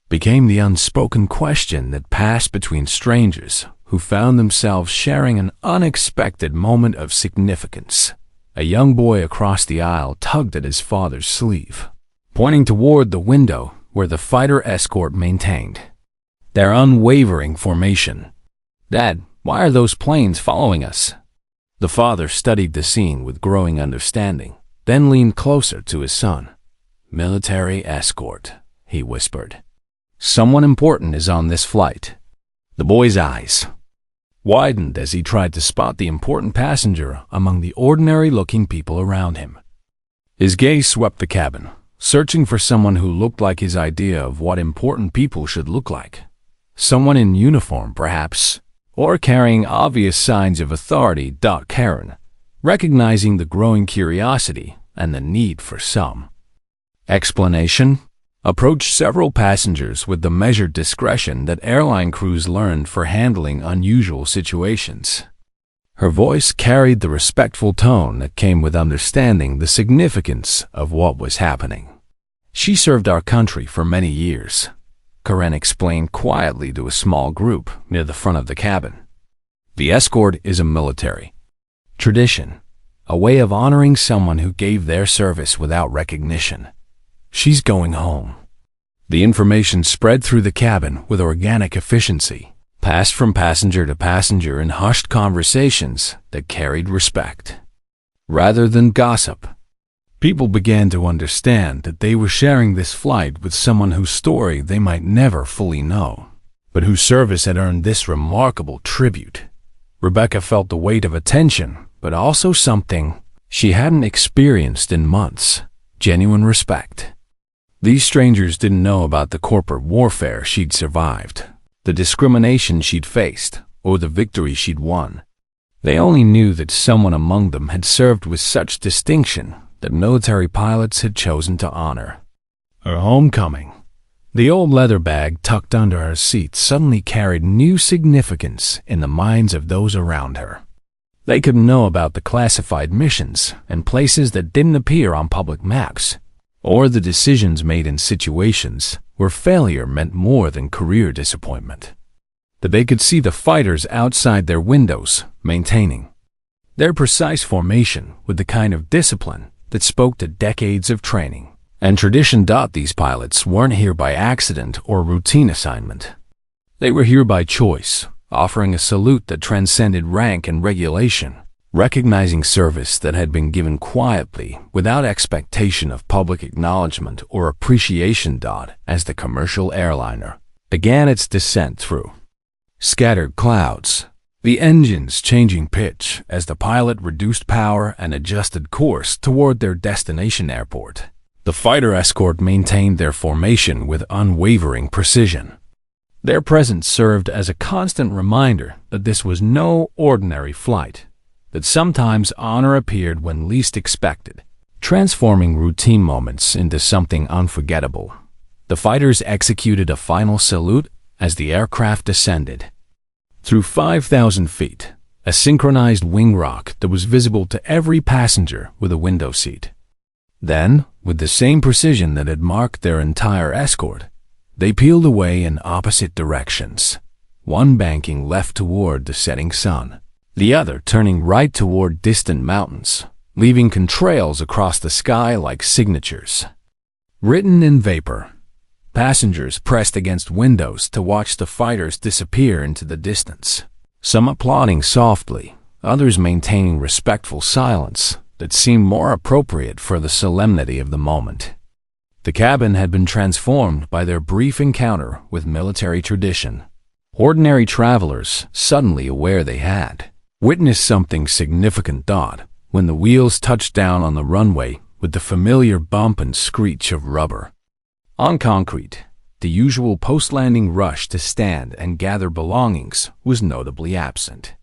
Speaker 1: became the unspoken question that passed between strangers who found themselves sharing an unexpected moment of significance. A young boy across the aisle tugged at his father's sleeve, pointing toward the window where the fighter escort maintained their unwavering formation. "Dad, why are those planes following us?" The father studied the scene with growing understanding, then leaned closer to his son. "Military escort," he whispered. "Someone important is on this flight." The boy's eyes widened as he tried to spot the important passenger among the ordinary-looking people around him. His gaze swept the cabin, searching for someone who looked like his idea of what important people should look like. Someone in uniform, perhaps, or carrying obvious signs of authority. Karen, recognizing the growing curiosity and the need for some explanation, approached several passengers with the measured discretion that airline crews learned for handling unusual situations. Her voice carried the respectful tone that came with understanding the significance of what was happening. "She served our country for many years," Karen explained quietly to a small group near the front of the cabin. "The escort is a military tradition, a way of honoring someone who gave their service without recognition. She's going home." The information spread through the cabin with organic efficiency, passed from passenger to passenger in hushed conversations that carried respect rather than gossip. People began to understand that they were sharing this flight with someone whose story they might never fully know, but whose service had earned this remarkable tribute. Rebecca felt the weight of attention, but also something she hadn't experienced in months: genuine respect. These strangers didn't know about the corporate warfare she'd survived, the discrimination she'd faced, or the victory she'd won. They only knew that someone among them had served with such distinction that military pilots had chosen to honor. Her homecoming. The old leather bag tucked under her seat suddenly carried new significance in the minds of those around her. They could know about the classified missions and places that didn't appear on public maps, or the decisions made in situations where failure meant more than career disappointment. that they could see the fighters outside their windows, maintaining their precise formation with the kind of discipline that spoke to decades of training and tradition. These pilots weren't here by accident or routine assignment. They were here by choice, offering a salute that transcended rank and regulation, recognizing service that had been given quietly without expectation of public acknowledgement or appreciation. As the commercial airliner began its descent through scattered clouds, the engines changing pitch as the pilot reduced power and adjusted course toward their destination airport, the fighter escort maintained their formation with unwavering precision. Their presence served as a constant reminder that this was no ordinary flight, that sometimes honor appeared when least expected, transforming routine moments into something unforgettable. The fighters executed a final salute as the aircraft descended through 5,000 feet, a synchronized wing rock that was visible to every passenger with a window seat. Then, with the same precision that had marked their entire escort, they peeled away in opposite directions, one banking left toward the setting sun, the other turning right toward distant mountains, leaving contrails across the sky like signatures written in vapor. Passengers pressed against windows to watch the fighters disappear into the distance, some applauding softly, others maintaining respectful silence that seemed more appropriate for the solemnity of the moment. The cabin had been transformed by their brief encounter with military tradition. Ordinary travelers, suddenly aware they had witnessed something significant, when the wheels touched down on the runway with the familiar bump and screech of rubber on concrete. The usual post-landing rush to stand and gather belongings was notably absent.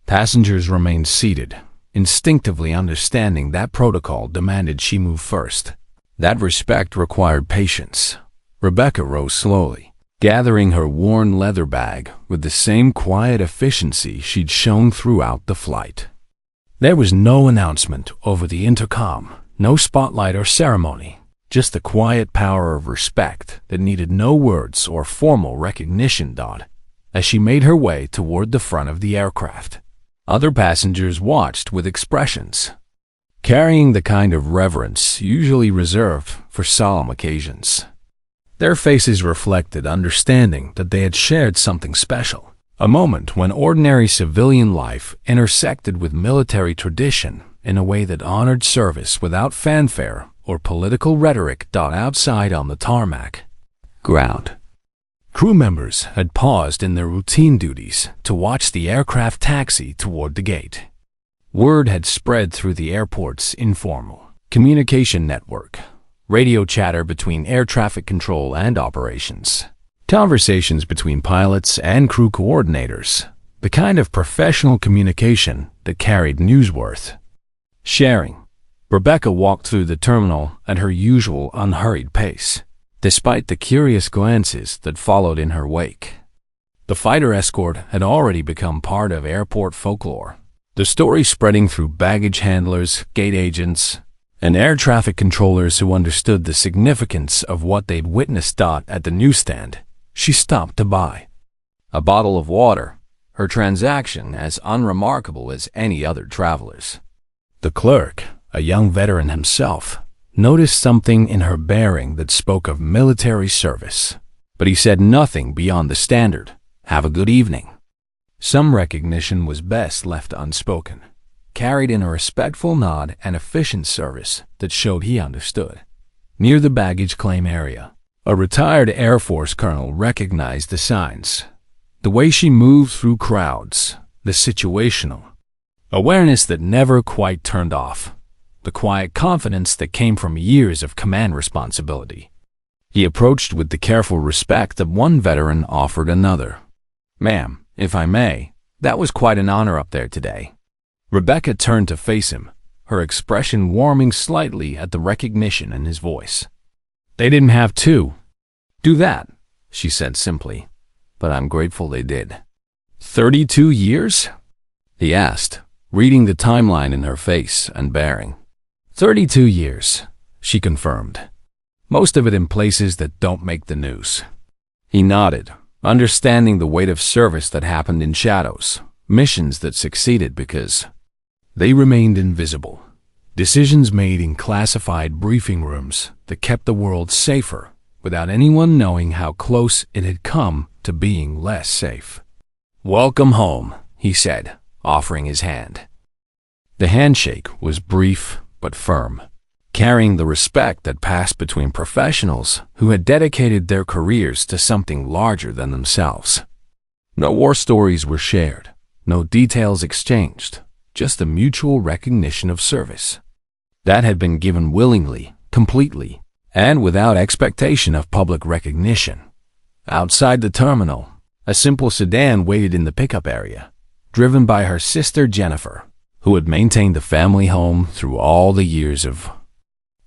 Speaker 1: Passengers remained seated, instinctively understanding that protocol demanded she move first. That respect required patience. Rebecca rose slowly, gathering her worn leather bag with the same quiet efficiency she'd shown throughout the flight. There was no announcement over the intercom, no spotlight or ceremony, just the quiet power of respect that needed no words or formal recognition. As she made her way toward the front of the aircraft, other passengers watched with expressions carrying the kind of reverence usually reserved for solemn occasions. Their faces reflected understanding that they had shared something special, a moment when ordinary civilian life intersected with military tradition in a way that honored service without fanfare or political rhetoric. Outside on the tarmac ground, crew members had paused in their routine duties to watch the aircraft taxi toward the gate. Word had spread through the airport's informal communication network, radio chatter between air traffic control and operations, conversations between pilots and crew coordinators, the kind of professional communication that carried newsworth. Sharing. Rebecca walked through the terminal at her usual unhurried pace, despite the curious glances that followed in her wake. The fighter escort had already become part of airport folklore, the story spreading through baggage handlers, gate agents, and air traffic controllers who understood the significance of what they'd witnessed. At the newsstand, she stopped to buy a bottle of water, her transaction as unremarkable as any other traveler's. The clerk, a young veteran himself, noticed something in her bearing that spoke of military service, but he said nothing beyond the standard, "Have a good evening." Some recognition was best left unspoken, carried in a respectful nod and efficient service that showed he understood. Near the baggage claim area, a retired Air Force colonel recognized the signs. The way she moved through crowds, the situational awareness that never quite turned off, the quiet confidence that came from years of command responsibility. He approached with the careful respect that one veteran offered another. "Ma'am, if I may, that was quite an honor up there today." Rebecca turned to face him, her expression warming slightly at the recognition in his voice. "They didn't have to do that," she said simply, "but I'm grateful they did." 32 years? He asked, reading the timeline in her face and bearing. 32 years, she confirmed. Most of it in places that don't make the news. He nodded, understanding the weight of service that happened in shadows, missions that succeeded because they remained invisible, decisions made in classified briefing rooms that kept the world safer without anyone knowing how close it had come to being less safe. "Welcome home," he said, offering his hand. The handshake was brief but firm, carrying the respect that passed between professionals who had dedicated their careers to something larger than themselves. No war stories were shared, no details exchanged, just a mutual recognition of service that had been given willingly, completely, and without expectation of public recognition. Outside the terminal, a simple sedan waited in the pickup area, driven by her sister Jennifer, who had maintained the family home through all the years of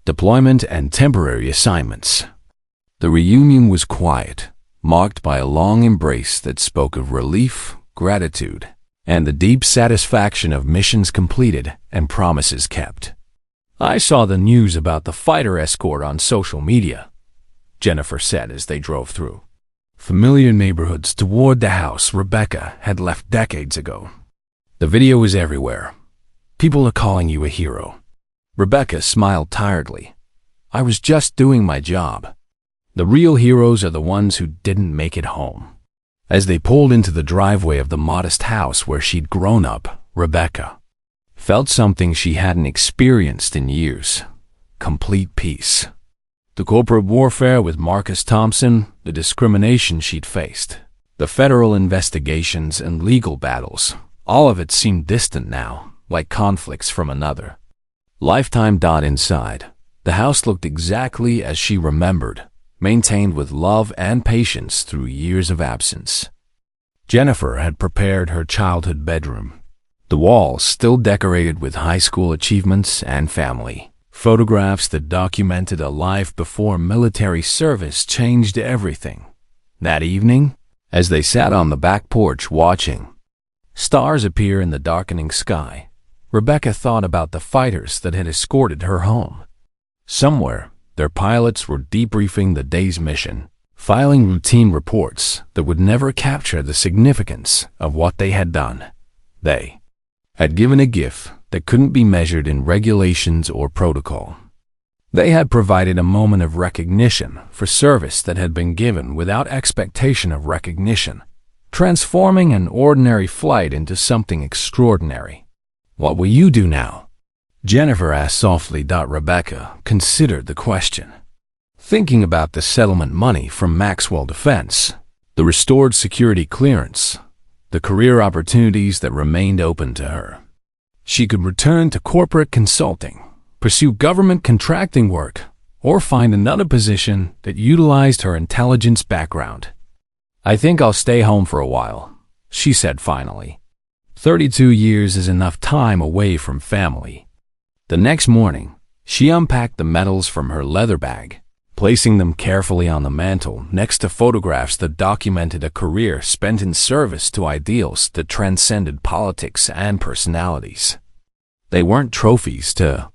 Speaker 1: deployment and temporary assignments. The reunion was quiet, marked by a long embrace that spoke of relief, gratitude, and the deep satisfaction of missions completed and promises kept. "I saw the news about the fighter escort on social media," Jennifer said as they drove through familiar neighborhoods toward the house Rebecca had left decades ago. "The video is everywhere. People are calling you a hero." Rebecca smiled tiredly. "I was just doing my job. The real heroes are the ones who didn't make it home." As they pulled into the driveway of the modest house where she'd grown up, Rebecca felt something she hadn't experienced in years: complete peace. The corporate warfare with Marcus Thompson, the discrimination she'd faced, the federal investigations and legal battles, all of it seemed distant now, like conflicts from another lifetime. Inside, the house looked exactly as she remembered, maintained with love and patience through years of absence. Jennifer had prepared her childhood bedroom, the walls still decorated with high school achievements and family photographs that documented a life before military service changed everything. That evening, as they sat on the back porch watching stars appear in the darkening sky, Rebecca thought about the fighters that had escorted her home. Somewhere, their pilots were debriefing the day's mission, filing routine reports that would never capture the significance of what they had done. They had given a gift that couldn't be measured in regulations or protocol. They had provided a moment of recognition for service that had been given without expectation of recognition, transforming an ordinary flight into something extraordinary. "What will you do now?" Jennifer asked softly. Rebecca considered the question, thinking about the settlement money from Maxwell Defense, the restored security clearance, the career opportunities that remained open to her. She could return to corporate consulting, pursue government contracting work, or find another position that utilized her intelligence background. "I think I'll stay home for a while," she said finally. 32 years is enough time away from family. The next morning, she unpacked the medals from her leather bag, placing them carefully on the mantel next to photographs that documented a career spent in service to ideals that transcended politics and personalities. They weren't trophies to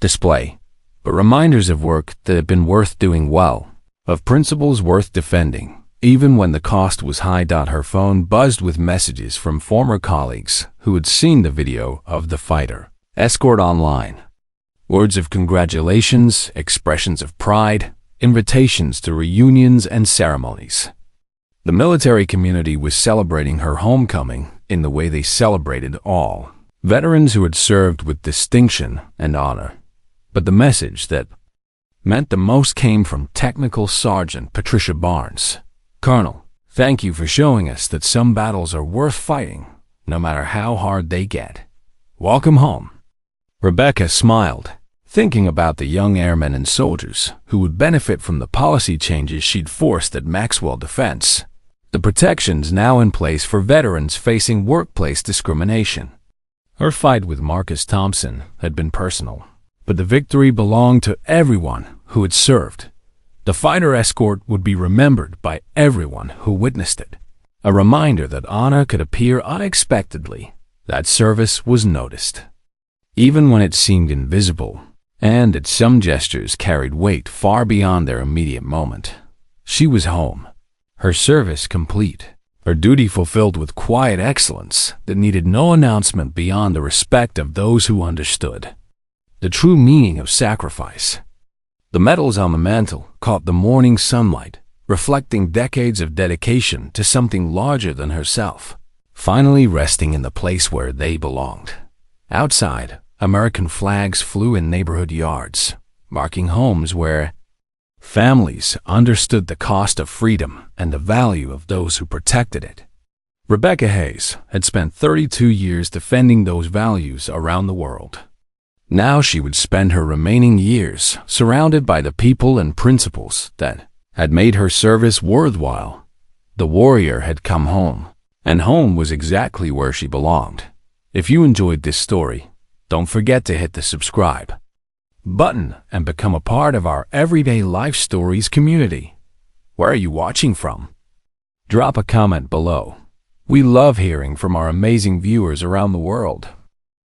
Speaker 1: display, but reminders of work that had been worth doing well, of principles worth defending, even when the cost was high. Her phone buzzed with messages from former colleagues who had seen the video of the fighter escort online. Words of congratulations, expressions of pride, invitations to reunions and ceremonies. The military community was celebrating her homecoming in the way they celebrated all veterans who had served with distinction and honor. But the message that meant the most came from Technical Sergeant Patricia Barnes. "Colonel, thank you for showing us that some battles are worth fighting, no matter how hard they get. Welcome home." Rebecca smiled, thinking about the young airmen and soldiers who would benefit from the policy changes she'd forced at Maxwell Defense, the protections now in place for veterans facing workplace discrimination. Her fight with Marcus Thompson had been personal, but the victory belonged to everyone who had served. The fighter escort would be remembered by everyone who witnessed it, a reminder that honor could appear unexpectedly, that service was noticed, even when it seemed invisible, and that some gestures carried weight far beyond their immediate moment. She was home, her service complete, her duty fulfilled with quiet excellence that needed no announcement beyond the respect of those who understood the true meaning of sacrifice. The medals on the mantel caught the morning sunlight, reflecting decades of dedication to something larger than herself, finally resting in the place where they belonged. Outside, American flags flew in neighborhood yards, marking homes where families understood the cost of freedom and the value of those who protected it. Rebecca Hayes had spent 32 years defending those values around the world. Now she would spend her remaining years surrounded by the people and principles that had made her service worthwhile. The warrior had come home, and home was exactly where she belonged. If you enjoyed this story, don't forget to hit the subscribe button and become a part of our Everyday Life Stories community. Where are you watching from? Drop a comment below. We love hearing from our amazing viewers around the world.